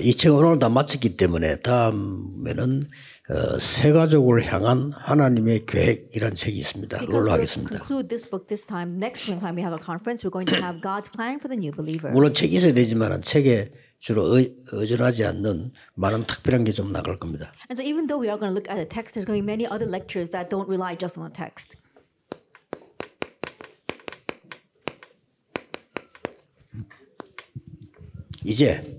이 책을 오늘 다 마쳤기 때문에 다음에는 새 가족을 향한 하나님의 계획이라는 책이 있습니다. 그걸로 하겠습니다. Conclude this book this time. Next time we have a conference, we're going to have God's plan for the new believer. 물론 책이 있어야 되지만 책에 주로 의존하지 않는 많은 특별한 게 좀 나갈 겁니다. And so even though we are going to look at the text, there's going to be many other lectures that don't rely just on the text. 이제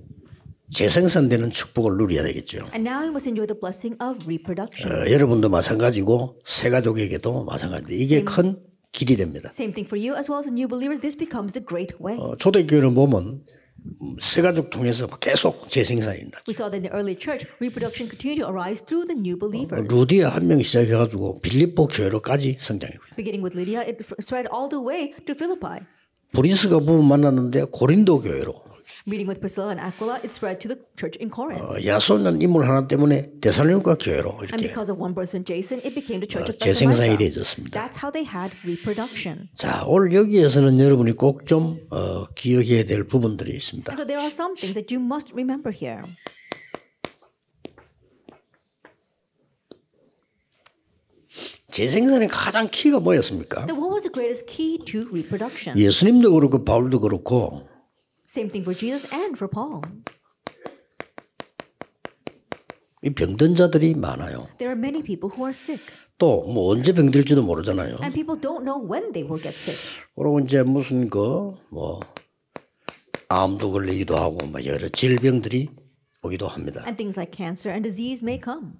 재생산되는 축복을 누려야 되겠죠. And now we must enjoy the blessing of reproduction. 여러분도 마찬가지고 새 가족에게도 마찬가지입니다. 이게 큰 길이 됩니다. Same thing for you as well as the new believers. This becomes the great way. 초대교회를 보면 새 가족 통해서 계속 재생산이 났죠. We saw that in the early church, reproduction continued to arise through the new believers. 루디아 한 명 시작해가지고 빌립보 교회로까지 성장했고요. Beginning with Lydia, it spread all the way to Philippi. 브리스가 부부 만났는데 고린도 교회로. Meeting with Priscilla and Aquila, it spread to the church in Corinth. 야손이라는 인물 하나 때문에 데살로니가 교회로 And 이렇게 because of one person, Jason, it became the church of 재생산이 Thessalonica. 되어졌습니다. That's how they had reproduction. 자, 오늘 여기에서는 여러분이 꼭 좀 기억해야 될 부분들이 있습니다. And so there are some things that you must remember here. 재생산의 가장 키가 뭐였습니까? Then what was the greatest key to reproduction? 예수님도 그렇고 바울도 그렇고 Same thing for Jesus and for Paul. 이 병든 자들이 많아요. There are many people who are sick. 또 뭐 언제 병들지도 모르잖아요. And people don't know when they will get sick. 그리고 이제 무슨 뭐 암도 걸리기도 하고 뭐 여러 질병들이 오기도 합니다. And things like cancer and disease may come.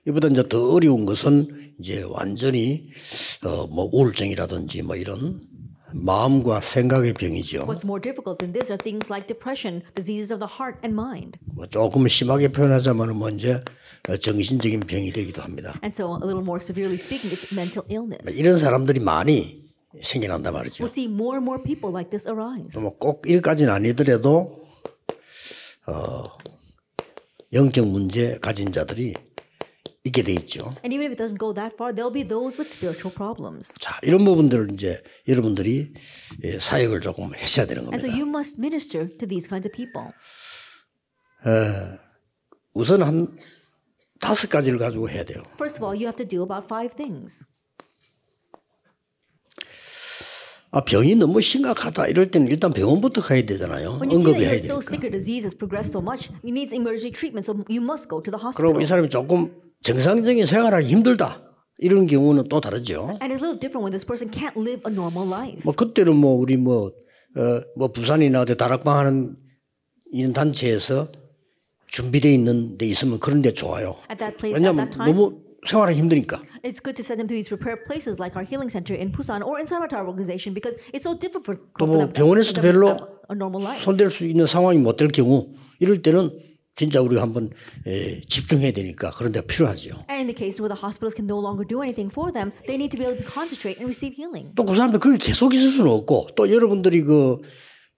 이보다 이제 더 어려운 것은 이제 완전히 뭐 우울증이라든지 뭐 이런 마음과 생각의 병이죠. What's more difficult than this are things like depression, diseases of the heart and mind. 뭐 조금 심하게 표현하자면 뭐 이제 정신적인 병이 되기도 합니다. And so a little more severely speaking, it's mental illness. 이런 사람들이 많이 생겨난단 말이죠. We'll see more and more people like this arise. 뭐 꼭 일까지는 아니더라도 영적 문제 가진 자들이 있게 돼 있죠. And even if it doesn't go that far, there'll be those with spiritual problems. 자, 이런 부분들을 이제 여러분들이 사역을 조금 하셔야 되는 And so 겁니다. you must minister to these kinds of people. 우선 한 5가지를 가지고 해야 돼요. First of all, you have to do about 5 things. 병이 너무 심각하다 이럴 때는 일단 병원부터 가야 되잖아요. When you see that 응급해야 you're so 되니까. sick, your disease has progressed so much, it needs emergency treatment, so you must go to the 그리고 hospital. 이 사람이 조금 정상적인 생활하기 힘들다 이런 경우는 또 다르죠. And it's a little different when this person can't live a normal life. 뭐 그때는 뭐 우리 뭐 부산이나 어디 다락방 하는 이런 단체에서 준비되어 있는 데 있으면 그런 데 좋아요. At that place, at 왜냐하면 that time, 너무 생활하기 힘드니까. it's good to send them to these prepared places like our healing center in Busan or inside our organization because it's so difficult for 또 them 뭐 병원에서도 to 별로 have a normal life. 손댈 수 있는 상황이 못 될 경우 이럴 때는 진짜 우리가 한번 집중해야 되니까 그런 데가 필요하죠. And in the case where the hospitals can no longer do anything for them, they need to be able to concentrate and receive healing. 또 그 사람들 그게 계속 있을 수는 없고 또 여러분들이 그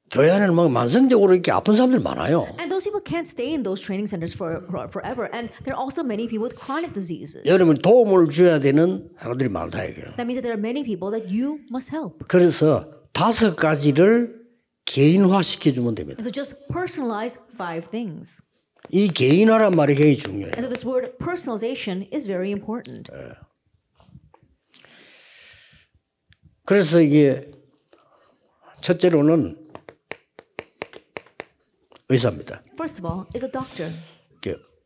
교회 안에는 막 만성적으로 이렇게 아픈 사람들 많아요. And those people can't stay in those training centers forever. And there are also many people with chronic diseases. 여러분 도움을 줘야 되는 사람들이 많다 이거예요. That means that there are many people that you must help. 그래서 5가지를 개인화 시켜주면 됩니다. And so just personalize 5 things. 이 개인화란 말이 굉장히 중요해요. And so this word personalization is very important. 그래서 이게 첫째로는 의사입니다. First of all, is a doctor.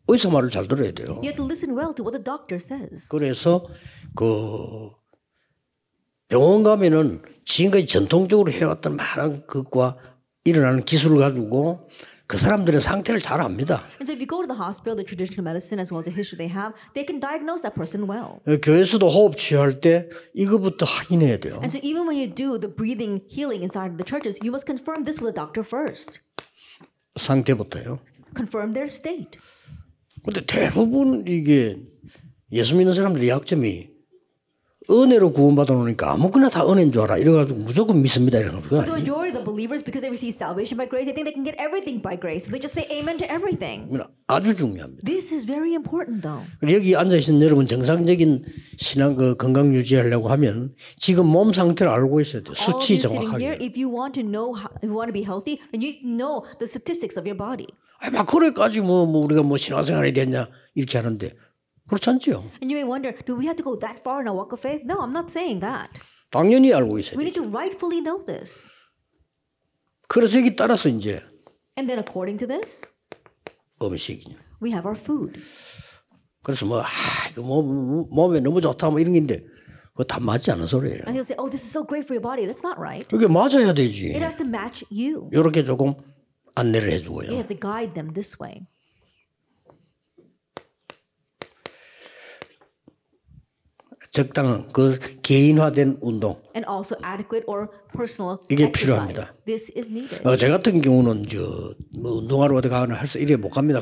의사 말을 잘 들어야 돼요. You have to listen well to what the doctor says. 그래서 그 병원 가면은 지금까지 전통적으로 해왔던 많은 것과 일어나는 기술을 가지고 그 사람들의 상태를 잘 압니다. And so if you go to the hospital, the traditional medicine as well as the history they have, they can diagnose that person well. 교회에서도 호흡 치유할 때 이거부터 확인해야 돼요. And so even when you do the breathing healing inside the churches, you must confirm this with the doctor first. 상태부터요. Confirm their state. 근데 대부분 이게 예수 믿는 사람들의 약점이 은혜로 구원받아 놓으니까 아무거나 다 은혜인 줄 알아. 이래가지고 무조건 믿습니다. 이러는 The 거야. majority of the believers, because they receive salvation by grace, they think they can get everything by grace. So they just say amen to everything. 아주 중요합니다. This is very important, though. 여기 앉아있는 여러분 정상적인 신앙 건강 유지하려고 하면 지금 몸 상태를 알고 있어야 돼요. All of 수치 you sitting here, 정확하게. if you want to know, if you want to be healthy, then you know the statistics of your body. 막 그래까지 뭐 우리가 뭐 신앙생활이 됐냐 이렇게 하는데 그렇지 않지요. And you may wonder, do we have to go that far in our walk of faith? No, I'm not saying that. 당연히 알고 있어야 We 돼요. need to rightfully know this. 그래서 여기 따라서 이제 And then according to this, 음식이요. we have our food. 그래서 이거 몸에 너무 좋다 뭐 이런 게인데 그거 다 맞지 않은 소리예요. And he'll say, oh, this is so great for your body. That's not right. 그게 맞아야 되지. It has to match you. 이렇게 조금 안내를 해주고요. You have to guide them this way. 적당한 그 개인화된 운동. And also adequate or personal 이게 exercise. 필요합니다. This is needed. 제 같은 경우는 뭐 운동하러 어디 가거나 할수 이래 못 갑니다.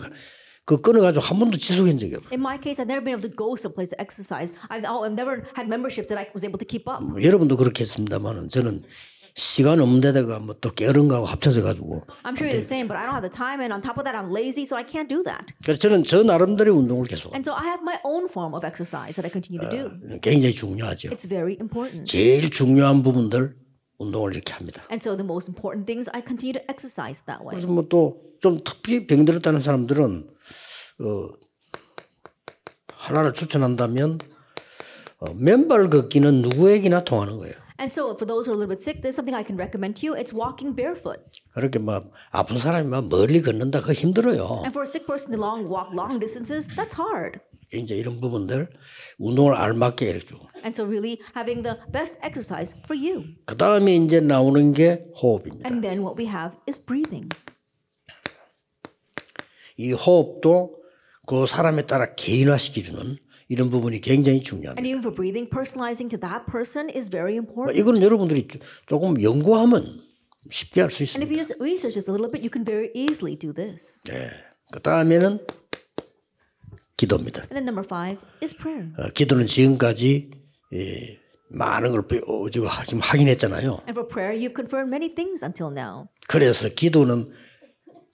그 끊어가지고 한 번도 지속한 적이 없어요. In my case, I've never been able to go someplace to exercise. I've never had memberships that I was able to keep up. 여러분도 그렇겠습니다만은 저는 시간 없는 데다가 뭐 또 게으른 거하고 합쳐져 가지고. I'm sure you're the same, but I don't have the time, and on top of that, I'm lazy, so I can't do that. 그래서 저는 저 나름대로의 운동을 계속. And so I have my own form of exercise that I continue to do. 굉장히 중요하죠. It's very important. 제일 중요한 부분들 운동을 이렇게 합니다. And so the most important things, I continue to exercise that way. 그래서 뭐 또 좀 특별히 병들었다는 사람들은 하나를 추천한다면 맨발 걷기는 누구에게나 통하는 거예요. And so for those who are a little bit sick, there's something I can recommend to you. It's walking barefoot. 그렇게 막 아픈 사람이 막 멀리 걷는다 그거 힘들어요. And for a sick person to walk long distances, that's hard. 이제 이런 부분들 운동을 알맞게 이렇게 주고. And so really having the best exercise for you. 그 다음에 이제 나오는 게 호흡입니다. And then what we have is breathing. 이 호흡도 그 사람에 따라 개인화시켜주는 이런 부분이 굉장히 And 중요합니다. even for breathing, personalizing to that person is very important. 이거는 여러분들이 조금 연구하면 쉽게 할 수 And 있습니다. if you just research this a little bit, you can very easily do this. 그 다음에는 기도입니다. And then number 5 is prayer. 기도는 지금까지 많은 걸 지금 확인했잖아요. And for prayer, you've confirmed many things until now. 그래서 기도는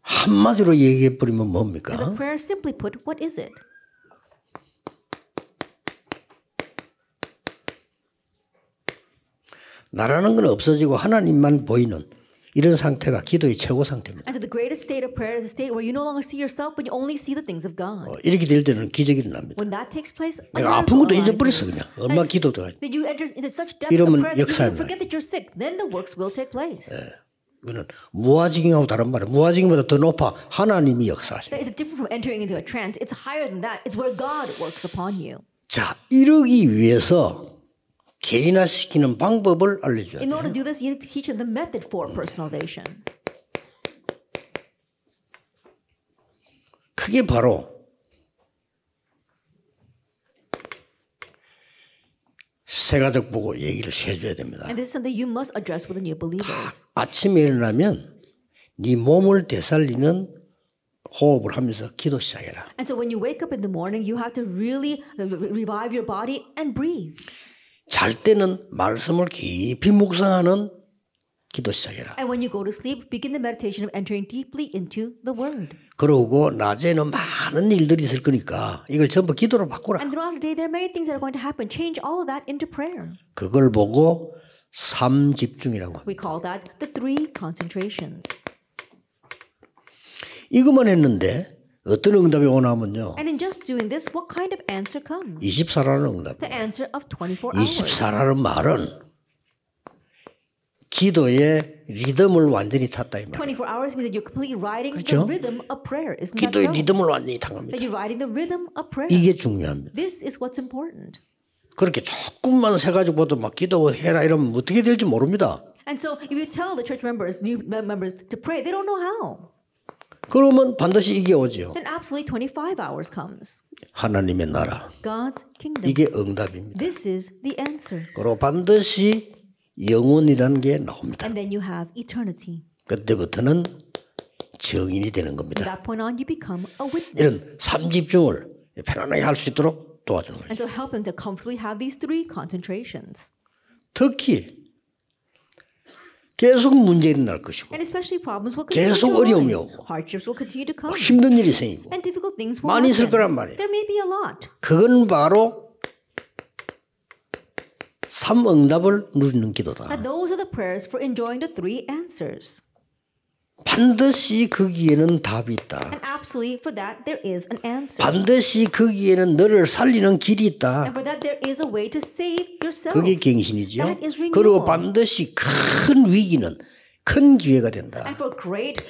한마디로 얘기해 버리면 뭡니까? And so prayer, simply put, what is it? 나라는 건 없어지고 하나님만 보이는 이런 상태가 기도의 최고 상태입니다. And so the greatest state of prayer is a state where you no longer see yourself, but you only see the things of God. 이렇게 될 때는 기적이 일어납니다. When that takes place, a 내가 아픈 것도 miracle 잊어버렸어 arises. 그냥. 얼마 기도가. That you enter into such depths of 이러면 prayer that you 역사를 even forget that you're sick. Then the works will take place. 이거는 무아지경하고 다른 말이에요. 무아지경보다 더 높아 하나님이 역사하시는. It's different from entering into a trance. It's higher than that. It's where God works upon you. 자, 이러기 위해서 개인화시키는 방법을 알려줘야 In 돼요. order to do this, you need to teach them the method for personalization. 그게 바로 새가족 보고 얘기를 해줘야 됩니다. And this is something you must address with the new believers. 아침에 일어나면 네 몸을 되살리는 호흡을 하면서 기도 시작해라. And so when you wake up in the morning, you have to really revive your body and breathe. 잘 때는 말씀을 깊이 묵상하는 기도 시작해라. And when you go to sleep, begin the meditation of entering deeply into the Word. 그러고 낮에는 많은 일들이 있을 거니까 이걸 전부 기도로 바꾸라. And throughout the day, there are many things that are going to happen. Change all of that into prayer. 그걸 보고 삼집중이라고. We call that the 3 concentrations. 이것만 했는데 어떤 응답이 오나면요. And in just doing this, what kind of answer comes? 24라는 응답. The answer of 24 hours. 24라는 말은 기도의 리듬을 완전히 탔다 이 말. 24 hours means that you're completely riding 그렇죠? the rhythm of prayer. Isn't that 기도의 so? 리듬을 완전히 탄 겁니다. That you're riding the rhythm of prayer. 이게 중요합니다. This is what's important. 그렇게 조금만 세가지고도 막 기도해라 이러면 어떻게 될지 모릅니다. And so if you tell the church members, new members to pray, they don't know how. 그러면 반드시 이게 오죠. Then absolutely 25 hours comes. 하나님의 나라. God's kingdom. 이게 응답입니다. This is the answer. 그리고 반드시 영원이라는 게 나옵니다. And then you have eternity. 그때부터는 증인이 되는 From 겁니다. that point on, you become a 이런 witness. 삼집중을 편안하게 할 수 있도록 도와주는 And 거죠. so help them to comfortably have these 3 concentrations. 특히 계속 문제 일어날 것이고 And especially problems will continue 계속 to 어려움이 arise. 오고 Hardships will continue to come. 힘든 일이 생기고 And difficult things will 많이 있을 happen. 거란 말이에요. There may be a lot. 그건 바로 3응답을 누리는 기도다. And those are the prayers for enjoying the 3 answers. 반드시 거기에는 답이 있다. And absolutely for that there is an answer. 반드시 거기에는 너를 살리는 길이 있다. And for that there is a way to save yourself. 그게 갱신이죠. That is renewal. 그리고 반드시 큰 위기는 큰 기회가 된다. And for great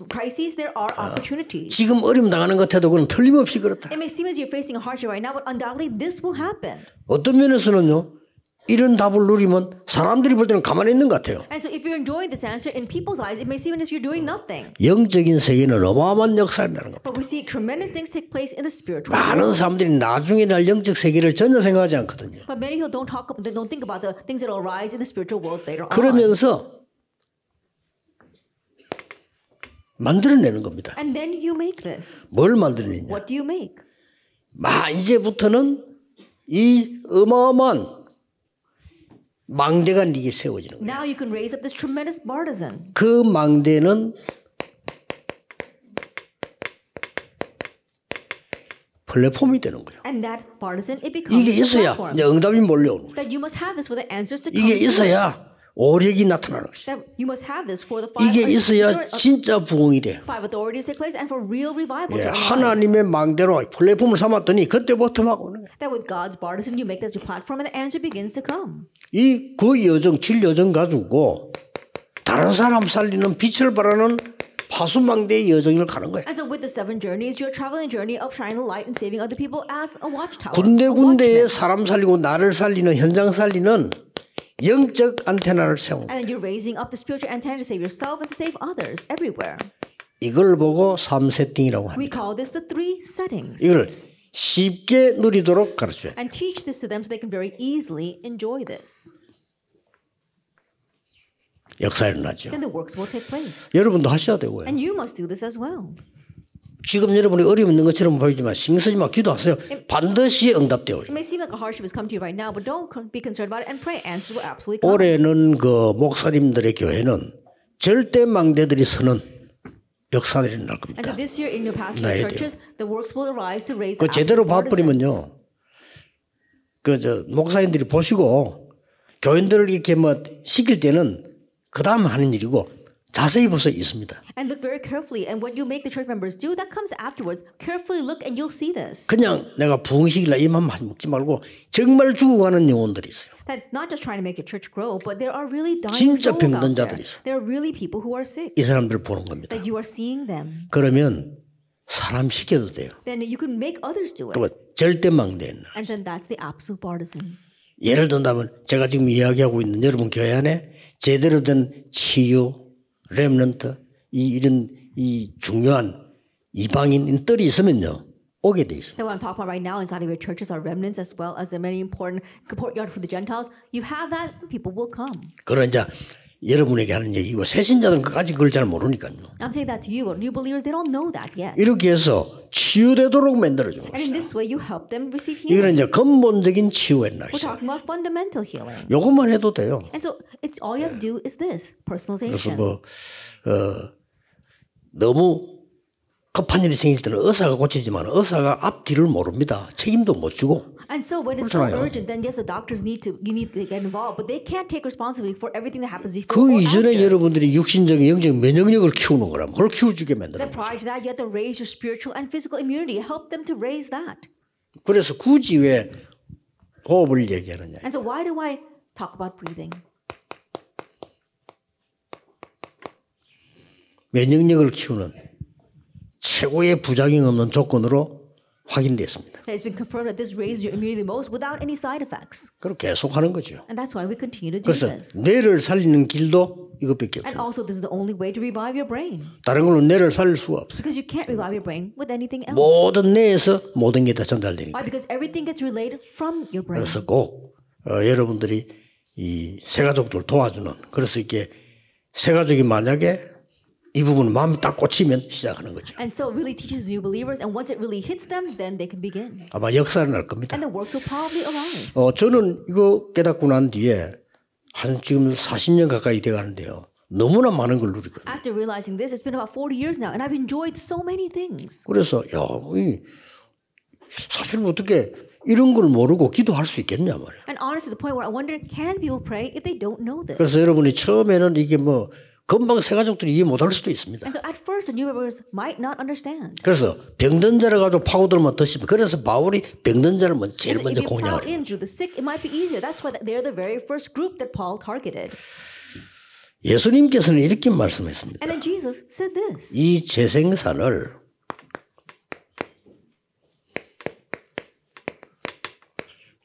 crises there are opportunities. 지금 어려움 당하는 것 같아도 그건 틀림없이 그렇다. It may seem as you're facing a hardship right now, but undoubtedly this will happen. 어떤 면에서는요. 이런 답을 누리면 사람들이 볼 때는 가만히 있는 것 같아요. And so if you're enjoying this answer, in people's eyes, it may seem as you're doing nothing. 영적인 세계는 어마어마한 역사를 나는 겁니다. But we see tremendous things take place in the spiritual 많은 world. 사람들이 나중에 날 영적 세계를 전혀 생각하지 않거든요. But many who don't think about the things that will arise in the spiritual world later on. 그러면서 만들어내는 겁니다. And then you make this. 뭘 만들어내냐. What do you make? 이제부터는 이 어마어마한 망대가 네게 세워지는 거예요. Now you can raise up this tremendous partisan. 그 망대는 플랫폼이 되는 거예요. And that partisan, it becomes 이게 the 있어야 platform. 이제 응답이 몰려오는 거예요. That you must have this for the answers to come. 이게 to it. 있어야 오력이 나타나는 것이죠. That you must have this for the 이게 있어야 진짜 부흥이 돼요. 5 authorities take place and for real revival 예, to arise. 하나님의 망대로 플랫폼을 삼았더니 그때부터 막 오는 거예요. That with God's partisan, you make this your platform and the answer begins to come. 그 여정, 질 여정 가지고 다른 사람 살리는 빛을 발하는 파수망대의 여정을 가는 거예요. And so with the 7 journeys, you're traveling a journey of shining a light and saving other people as a watchtower. 군데군데에 사람 살리고 나를 살리는 현장 살리는 영적 안테나를 세운 거예요. And then you're raising up the spiritual antenna to save yourself and to save others everywhere. 이걸 보고 3세팅이라고 We 합니다. call this the 3 settings. 이걸 쉽게 누리도록 가르쳐요. And teach this to them so they can very easily enjoy this. 역사 일어나죠. Then the works will take place. 여러분도 하셔야 되고요. And you must do this as well. 지금 여러분이 어려움 있는 것처럼 보이지만 신경 쓰지 마. 기도하세요. 반드시 응답되어요. It may seem like a hardship has come to you right now, but don't be concerned about it and pray. Answers will absolutely come. 올해는 그 목사님들의 교회는 절대 망대들이 서는 역사들이 날 And 겁니다. so this year in your pastoral 나야 churches, the works will arise to raise 그 the 제대로 absolute partisan. 봐버리면요. 목사님들이 보시고 교인들을 이렇게 시킬 때는 그 다음 하는 일이고 자세히 보서 있습니다. And look very carefully. And what you make the church members do, that comes afterwards. Carefully look and you'll see this. 그냥 내가 부흥식이라 이만 먹지 말고 정말 죽어가는 영혼들이 있어요. That not just trying to make your church grow, but there are really dying 진짜 souls out 병든 there. 자들이 있어. There are really people who are sick. 이 사람들을 보는 겁니다. That you are seeing them. 그러면 사람 시켜도 돼요. Then you can make others do it. 그 절대 망대는 And then that's the absolute partisan. 예를 든다면 제가 지금 이야기하고 있는 여러분 교회 안에 제대로 된 치유, 렘넌트 이런 중요한 이방인 뜰이 있으면요 오게 돼 있어요. That what I'm talking about right now inside of your churches are remnants as well as the many important courtyard for the Gentiles. You have that, people will come. 그런 이제 여러분에게 하는 얘기고 새신자는 그까지 그걸 잘 모르니까요. I'm saying that to you, but new believers they don't know that yet. 이렇게 해서 치유되도록 만들어주는 And in 거죠. this way, you help them receive 이거는 healing. 이제 근본적인 치유의 We're 날씨. talking about fundamental healing. 요것만 해도 돼요. And so it's all you have to do is this 그래서 personalization. 너무 급한 일이 생길 때는 의사가 고치지만 의사가 앞뒤를 모릅니다. 책임도 못 지고. And so when it's so 그렇잖아요. urgent, then yes, the doctors need to get involved, but they can't take responsibility for everything that happens before 그 or 이전에 after. 여러분들이 육신적인 영적 면역력을 키우는 거라 그걸 키워주게 만드는 Then 거죠. prior to that, you have to raise your spiritual and physical immunity. Help them to raise that. 그래서 굳이 왜 호흡을 얘기하느냐. And so why do I talk about breathing? 면역력을 키우는 최고의 부작용 없는 조건으로 확인됐습니다. It's been confirmed that this raises your immunity the most without any side effects. 그걸 계속 하는 거죠. And that's why we continue to do 그래서 this. 뇌를 살리는 길도 이것밖에 And 없어요. also, this is the only way to revive your brain. 다른 걸로 뇌를 살릴 수가 없어요. Because you can't revive your brain with anything else. 모든 뇌에서 모든 게 다 전달되니까. Why? Because everything gets relayed from your brain. 그래서 꼭 여러분들이 이 새가족들 도와주는 그래서 이렇게 새가족이 만약에 이 부분은 마음이 딱 꽂히면 시작하는 거죠. And so it really teaches new believers, and once it really hits them, then they can begin. 아마 역사를 날 겁니다. And the works will probably arise. 저는 이거 깨닫고 난 뒤에 한 지금 40년 가까이 돼 가는데요. 너무나 많은 걸 누리거든요. After realizing this, it's been about 40 years now, and I've enjoyed so many things. 그래서 사실 어떻게 이런 걸 모르고 기도할 수 있겠냐 말이에요. And honestly, the point where I wonder, can people pray if they don't know this? 그래서 여러분이 처음에는 이게 뭐 금방 새 가족들이 이해 못할 수도 있습니다. And so at first, the new believers might not understand. 그래서 병든 자를 가지고 파고들면 더 심해. 그래서 바울이 병든 자를 제일 So 먼저 if you plow 공략을 해요. in through the sick, it might be easier. That's why they're the very first group that Paul targeted. 예수님께서는 이렇게 말씀했습니다. And then Jesus said this. 이 재생산을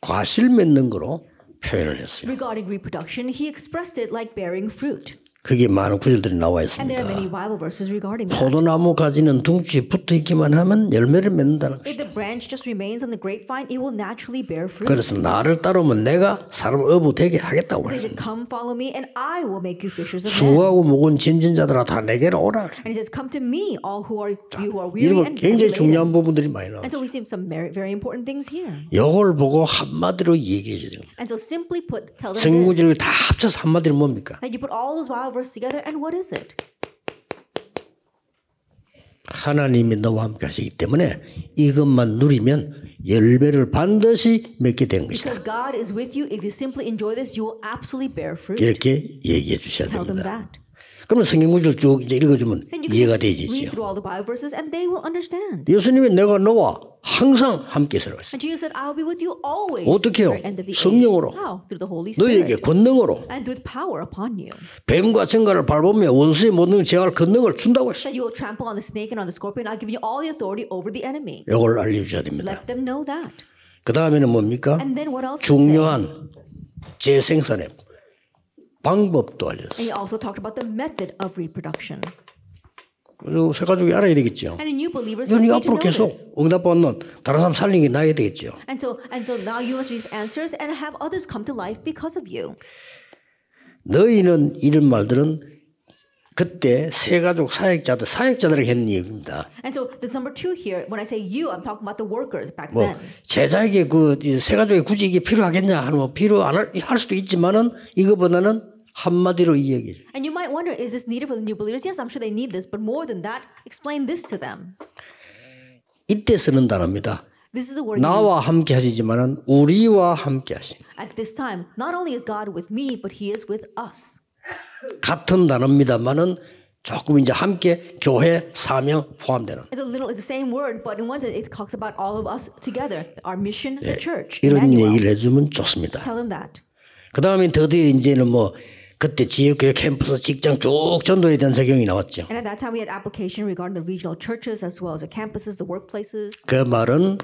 과실 맺는 거로 표현을 했어요. Regarding reproduction, he expressed it like bearing fruit. 그게 많은 구절들이 나와 And there are many 있습니다. Bible verses regarding that. 포도나무 가지는 둥지에 붙어 있기만 하면 열매를 맺는다는 If 것이다. the branch just remains on the grapevine, it will naturally bear fruit. 그래서 나를 따르면 내가 사람을 어부되게 하겠다고 So he 해요. said, come follow me and I will make you fishers of men. 수고하고 무거운 짐진 자들아 다 내게로 오라. And he says, come to me, all you who are weary 이런 and 굉장히 heavy 중요한 laden. 부분들이 많이 나와요. And so we see some very important things here. 이걸 보고 한마디로 얘기해 주죠. And so simply put, tell them 성구절을 this. 다 합쳐서 한마디로 뭡니까? That you put all those Bible verses together, and what is it? 하나님이 너와 함께 하시기 때문에 이것만 누리면 열매를 반드시 맺게 되는 것이다. Because God is with you. If you simply enjoy this, you will absolutely bear fruit. 이렇게 얘기해 주셔야 Tell them 됩니다. that. 그러면 성경 구절을 쭉 이제 읽어주면 Then you can 이해가 just 되지요. read through all the Bible verses and they will understand. 예수님이 내가 너와 항상 함께 있으라고 했어요. And Jesus said, I'll be with you always 어떻게 to 해요? the end of the 성령으로. age. How? Through the Holy 너에게 Spirit. 권능으로 And with power upon you. 뱀과 청가를 밟으며 원수의 모든 제할 권능을 준다고 했어요. That you will trample on the snake and on the scorpion. I'll give you all the authority over the enemy. 이걸 알려줘야 됩니다. Let them know that. 그 다음에는 뭡니까? And then what else did he say? 중요한 재생산의 방법도 알려줘요. And he also talked about the method of reproduction. 그리고 새 가족이 알아야 되겠죠. And the new believers 이건 need to 앞으로 know 계속 this. 응답받는 다른 사람 살리는 게 나야 되겠죠. And so now you must receive answers and have others come to life because of you. 너희는 이런 말들은 그때 새 가족 사역자들에게 했는 얘기입니다. And so the number 2 here, when I say you, I'm talking about the workers back 뭐 then. 제자에게 새 가족에 굳이 이게 필요하겠냐 하면 필요 안 할 수도 있지만은 이거보다는 한마디로 이 얘기죠. And you might wonder, is this needed for the new believers? Yes, I'm sure they need this, but more than that, explain this to them. 이때 쓰는 단어입니다. This is the word 나와 used 함께 하시지만은 우리와 함께 하시. at this time. Not only is God with me, but He is with us. 같은 단어입니다만은 조금 이제 함께 교회 사명 포함되는. It's the same word, but in one sense, it talks about all of us together, our mission, the church. 이런 Emmanuel. 얘기를 해주면 좋습니다. Tell them that. 그 다음에 드디어 이제는 뭐 그때 지역교회 캠퍼스 직장 쭉 전도에 대한 적용이 나왔죠. And at that time, we had application regarding the regional churches as well as the campuses, the workplaces. 그 말은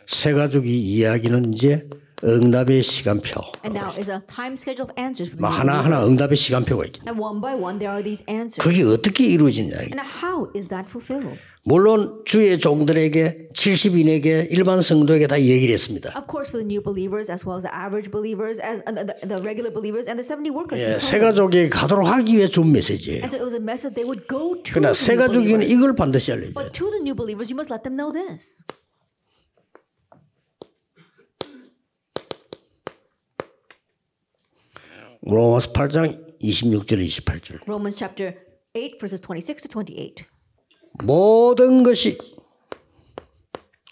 새 가족이 이야기는 이제 응답의 시간표. And now is a time schedule of answers for the new 하나하나 believers. 응답의 시간표가 있죠. And one by one, there are these answers. 그게 어떻게 이루어지냐. And how is that fulfilled? 물론 주의 종들에게 70인에게 일반 성도에게 다 얘기를 했습니다. Of course, for the new believers as well as the average believers, as the regular believers, and the 70 workers. 예, 새 가족에게 가도록 하기 위해 준 메시지예요. And so it was a message they would go to 그러나 the 새 new 가족에게는 believers. 이걸 반드시 알려줘요. But to the new believers, you must let them know this. 로마서 8장 26절 28절. Romans chapter 8, verses 26 to 28. 모든 것이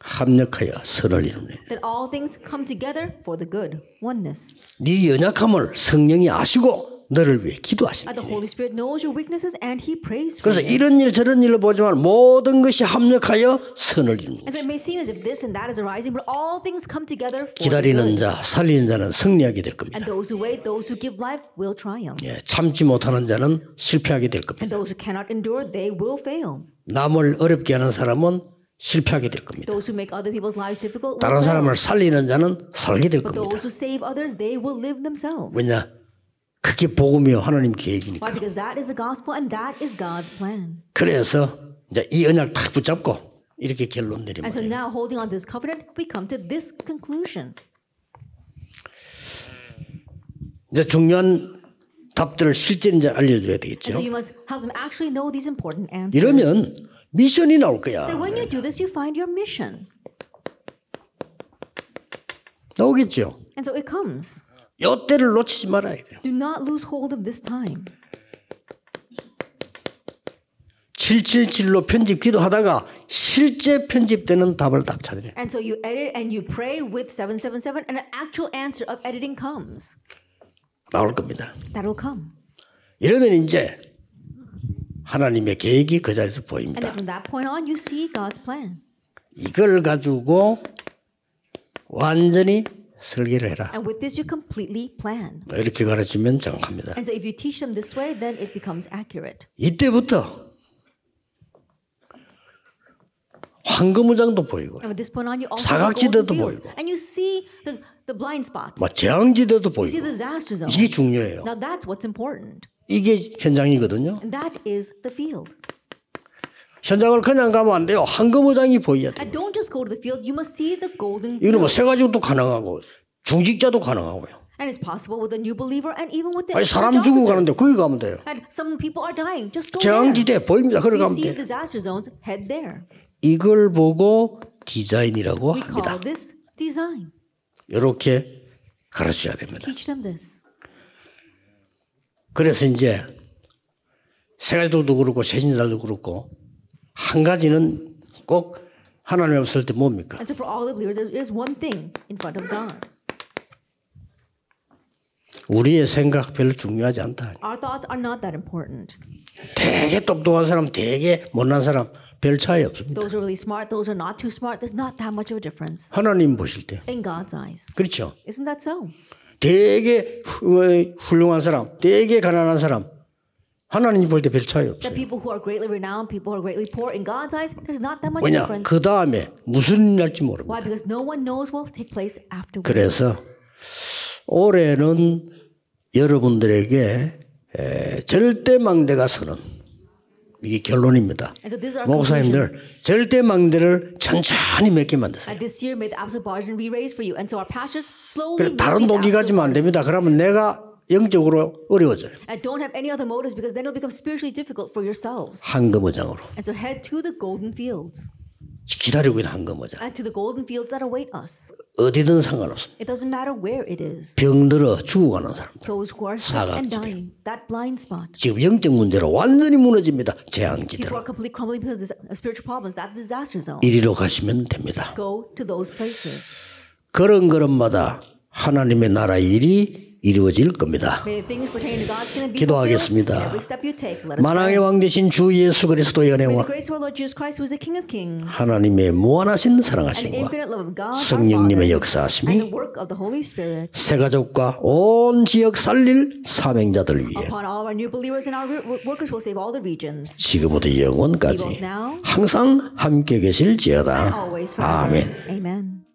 합력하여 선을 이루네. That all things come together for the good, oneness. 네 연약함을 성령이 아시고 너를 위해 기도하시네. The Holy Spirit knows your weaknesses and He prays for 그래서 you. 이런 일 저런 일로 보지만 모든 것이 합력하여 선을 이루는. And so it may seem as if this and that is arising, but all things come together for the 기다리는 good. 자, 살리는 자는 승리하게 될 겁니다. And those who wait, those who give life will triumph. 예, 참지 못하는 자는 실패하게 될 겁니다. And those who cannot endure, they will fail. 남을 어렵게 하는 사람은 실패하게 될 겁니다. Those who make other people's lives difficult will 다른 fail. 사람을 살리는 자는 살게 될 But 겁니다. those who save others, they will live themselves. 왜냐? 그게 복음이요 하나님 계획이니까. Why? Because that is the gospel and that is God's plan. 그래서 이제 이 언약 딱 붙잡고 이렇게 결론 내리면 And so now, holding on to this covenant, we come to this conclusion. 이제 중요한 답들을 실제 이제 알려줘야 And 되겠죠. so you must help them actually know these important answers. 이러면 미션이 나올 거야. Then when you do this, you find your mission. 나오겠죠. And so it comes. 요 때를 놓치지 말아야 돼요. Do not lose hold of this time. 777로 편집 기도하다가 실제 편집되는 답을 딱 찾으래. And so you edit and you pray with 777 and an actual answer of editing comes. 나올 겁니다. That'll come. 이러면 이제 하나님의 계획이 그 자리에서 And 보입니다. then from that point on, you see God's plan. 이걸 가지고 완전히 설계를 해라. And with this, you completely plan. 이렇게 가르치면 정확합니다. And so if you teach them this way, then it becomes accurate. 이때부터 황금무장도 보이고 And with this point on, you also see 사각지대도 golden fields. 보이고. And you see the blind spots. 뭐 재앙지대도 You see 보이고 the disaster zones. 이게 중요해요. Now that's what's important. 이게 현장이거든요. And that is the field. 현장을 그냥 가면 안 돼요. 황금무장이 보여야 돼요. And don't just go to the field. You must see the golden 이거는 뭐 fields. 세 가지도 가능하고 중직자도 가능하고요. And it's possible with a new believer and even with the 아니 사람 church 죽고 가는데 officers. 거기 가면 돼요. And some people are dying. Just go there. 재앙지대 보입니다. 거기 You 가면 see 돼. disaster zones, head there. 이걸 보고 디자인이라고 We call 합니다. this design. 이렇게 가르쳐야 됩니다. Teach them this. 그래서 이제 세가지도 그렇고 세신자도 그렇고 한 가지는 꼭 하나님 없을 때 뭡니까? And so for all the believers, there's one thing in front of God. 우리의 생각 별로 중요하지 않다. Our thoughts are not that important. 되게 똑똑한 사람, 되게 못난 사람 별 차이 없습니다. Those who are really smart, those who are not too smart, there's not that much of a difference 하나님 보실 때 in God's eyes. 그렇죠. Isn't that so? 되게 훌륭한 사람, 되게 가난한 사람 하나님 볼 때 별 차이 The 없어요. people who are greatly renowned, people who are greatly poor, in God's eyes, there's not that much 왜냐? difference. 그 다음에 무슨 일 날지 모릅니다. Why? Because no one knows what will take place afterwards. 그래서 올해는 여러분들에게 절대망대가 서는 이게 결론입니다. And so this is our conclusion. 목사님들 절대망대를 천천히 맺게 만드세요. And this year, may the absolute bargain be raised for you. And so our pastors slowly 그래서 make 다른 these 동기 absolute 가지면 안 됩니다. bargains. 그러면 내가 영적으로 어려워져요. And don't have any other motives because then it'll become spiritually difficult for yourselves. 황금어장으로 And so head to the golden fields. 기다리고 있는 황금어장. And to the golden fields that await us. 어디든 상관없습니다. It doesn't matter where it is. 병들어 죽어가는 사람들. Those who are sick and 사각지대. dying. That blind spot. 지금 영적 문제로 완전히 무너집니다. People 재앙지대로. are completely crumbling because of spiritual problems. That disaster zone. 이리로 가시면 됩니다. Go to those places. 그런 걸음마다 하나님의 나라 일이 이루어질 겁니다. May the things pertaining to God's kingdom be 기도하겠습니다. fulfilled in every step you take. Let us 만왕의 pray. 왕 되신 주 예수 그리스도의 May the 은혜와 grace of our Lord Jesus Christ, who is the King of Kings, 하나님의 무한하신 and the 사랑하심과 infinite love of God, our 성령님의 Father, and the 역사하심이 work of the Holy Spirit 새가족과 온 지역 살릴 사명자들 위해 upon all our new believers and our workers will save all the regions. 지금부터 영원까지 Both now 항상 함께 계실지어다. and always forever. 아멘. Amen.